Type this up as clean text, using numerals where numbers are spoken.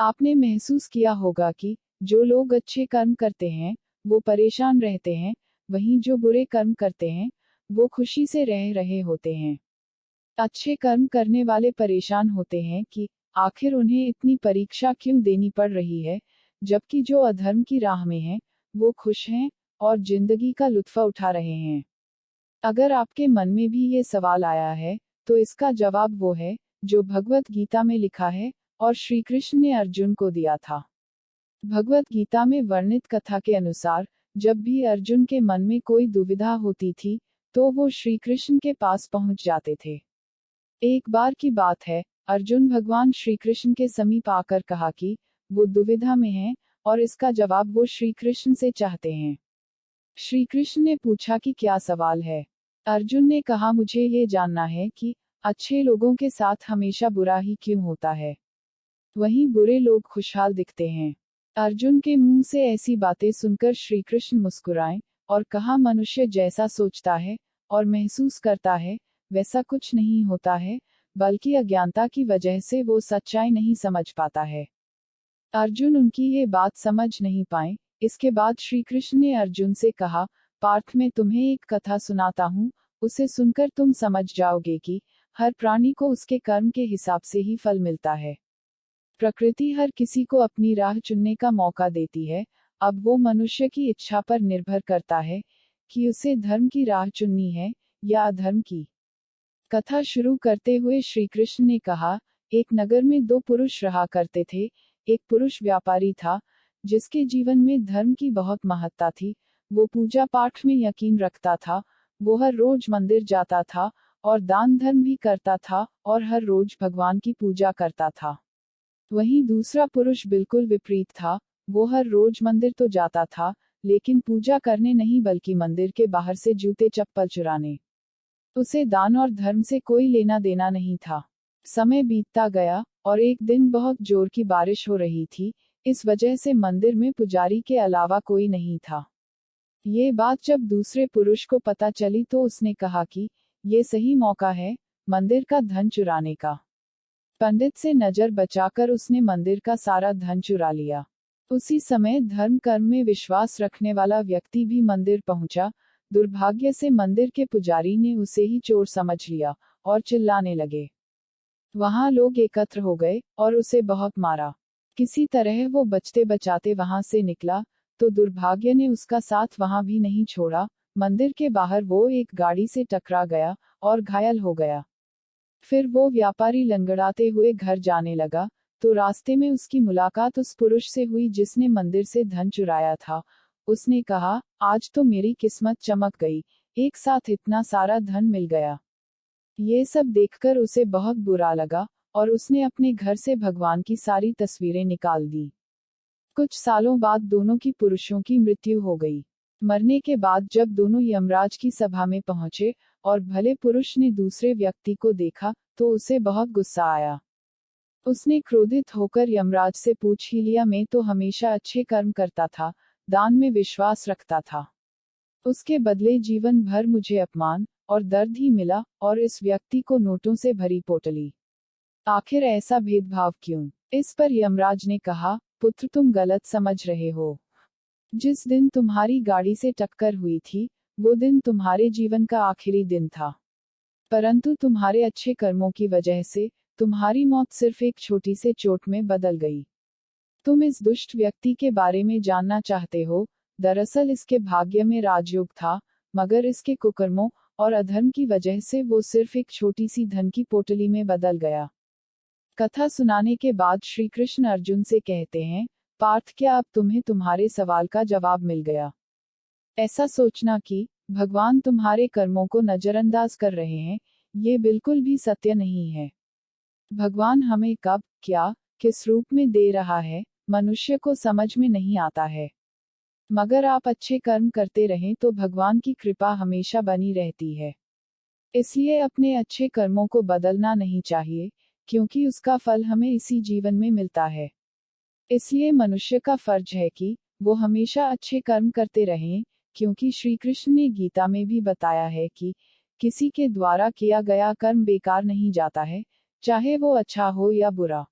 आपने महसूस किया होगा कि जो लोग अच्छे कर्म करते हैं वो परेशान रहते हैं, वहीं जो बुरे कर्म करते हैं वो खुशी से रह रहे होते हैं। अच्छे कर्म करने वाले परेशान होते हैं कि आखिर उन्हें इतनी परीक्षा क्यों देनी पड़ रही है, जबकि जो अधर्म की राह में हैं वो खुश हैं और जिंदगी का लुत्फ उठा रहे हैं। अगर आपके मन में भी ये सवाल आया है, तो इसका जवाब वो है जो भगवत गीता में लिखा है और श्री कृष्ण ने अर्जुन को दिया था। भगवत गीता में वर्णित कथा के अनुसार, जब भी अर्जुन के मन में कोई दुविधा होती थी, तो वो श्री कृष्ण के पास पहुंच जाते थे। एक बार की बात है, अर्जुन भगवान श्री कृष्ण के समीप आकर कहा कि वो दुविधा में हैं और इसका जवाब वो श्री कृष्ण से चाहते हैं। श्री कृष्ण ने पूछा कि क्या सवाल है। अर्जुन ने कहा, मुझे ये जानना है कि अच्छे लोगों के साथ हमेशा बुरा ही क्यों होता है, वहीं बुरे लोग खुशहाल दिखते हैं। अर्जुन के मुंह से ऐसी बातें सुनकर श्री कृष्ण मुस्कुराए और कहा, मनुष्य जैसा सोचता है और महसूस करता है वैसा कुछ नहीं होता है, बल्कि अज्ञानता की वजह से वो सच्चाई नहीं समझ पाता है। अर्जुन उनकी ये बात समझ नहीं पाए। इसके बाद श्री कृष्ण ने अर्जुन से कहा, पार्थ, मैं तुम्हें एक कथा सुनाता हूँ, उसे सुनकर तुम समझ जाओगे कि हर प्राणी को उसके कर्म के हिसाब से ही फल मिलता है। प्रकृति हर किसी को अपनी राह चुनने का मौका देती है, अब वो मनुष्य की इच्छा पर निर्भर करता है कि उसे धर्म की राह चुननी है या अधर्म की। कथा शुरू करते हुए श्री कृष्ण ने कहा, एक नगर में दो पुरुष रहा करते थे। एक पुरुष व्यापारी था, जिसके जीवन में धर्म की बहुत महत्ता थी। वो पूजा पाठ में यकीन रखता था, वो हर रोज मंदिर जाता था और दान धर्म भी करता था और हर रोज भगवान की पूजा करता था। वहीं दूसरा पुरुष बिल्कुल विपरीत था, वो हर रोज मंदिर तो जाता था, लेकिन पूजा करने नहीं बल्कि मंदिर के बाहर से जूते चप्पल चुराने। उसे दान और धर्म से कोई लेना देना नहीं था। समय बीतता गया और एक दिन बहुत जोर की बारिश हो रही थी, इस वजह से मंदिर में पुजारी के अलावा कोई नहीं था। ये बात जब दूसरे पुरुष को पता चली तो उसने कहा कि ये सही मौका है मंदिर का धन चुराने का। पंडित से नजर बचाकर उसने मंदिर का सारा धन चुरा लिया। उसी समय धर्म कर्म में विश्वास रखने वाला व्यक्ति भी मंदिर पहुंचा। दुर्भाग्य से मंदिर के पुजारी ने उसे ही चोर समझ लिया और चिल्लाने लगे। वहां लोग एकत्र हो गए और उसे बहुत मारा। किसी तरह वो बचते बचाते वहां से निकला, तो दुर्भाग्य ने उसका साथ वहां भी नहीं छोड़ा। मंदिर के बाहर वो एक गाड़ी से टकरा गया और घायल हो गया। फिर वो व्यापारी लंगड़ाते हुए घर जाने लगा, तो रास्ते में उसकी मुलाकात उस पुरुष से हुई जिसने मंदिर से धन चुराया था। उसने कहा, आज तो मेरी किस्मत चमक गई, एक साथ इतना सारा धन मिल गया। ये सब देखकर उसे बहुत बुरा लगा और उसने अपने घर से भगवान की सारी तस्वीरें निकाल दी। कुछ सालों बाद दोनों की पुरुषों की मृत्यु हो गई। मरने के बाद जब दोनों यमराज की सभा में पहुंचे और भले पुरुष ने दूसरे व्यक्ति को देखा, तो उसे बहुत गुस्सा आया। उसने क्रोधित होकर यमराज से पूछ ही लिया, मैं तो हमेशा अच्छे कर्म करता था, दान में विश्वास रखता था, उसके बदले जीवन भर मुझे अपमान और दर्द ही मिला, और इस व्यक्ति को नोटों से भरी पोटली। आखिर ऐसा भेदभाव क्यों? इस पर यमराज ने कहा, पुत्र, तुम गलत समझ रहे हो। जिस दिन तुम्हारी गाड़ी से टक्कर हुई थी, वो दिन तुम्हारे जीवन का आखिरी दिन था। परंतु तुम्हारे अच्छे कर्मों की वजह से तुम्हारी मौत सिर्फ एक छोटी से चोट में बदल गई। तुम इस दुष्ट व्यक्ति के बारे में जानना चाहते हो। दरअसल इसके भाग्य में राजयोग था, मगर इसके कुकर्मों और अधर्म की वजह से वो सिर्फ एक छोटी सी धन की पोटली में बदल गया। कथा सुनाने के बाद श्री कृष्ण अर्जुन से कहते हैं, पार्थ, क्या अब तुम्हें तुम्हारे सवाल का जवाब मिल गया? ऐसा सोचना कि भगवान तुम्हारे कर्मों को नजरअंदाज कर रहे हैं, ये बिल्कुल भी सत्य नहीं है। भगवान हमें कब, क्या, किस रूप में दे रहा है, मनुष्य को समझ में नहीं आता है। मगर आप अच्छे कर्म करते रहें तो भगवान की कृपा हमेशा बनी रहती है। इसलिए अपने अच्छे कर्मों को बदलना नहीं चाहिए, क्योंकि उसका फल हमें इसी जीवन में मिलता है। इसलिए मनुष्य का फर्ज है कि वो हमेशा अच्छे कर्म करते रहें, क्योंकि श्री कृष्ण ने गीता में भी बताया है कि किसी के द्वारा किया गया कर्म बेकार नहीं जाता है, चाहे वो अच्छा हो या बुरा।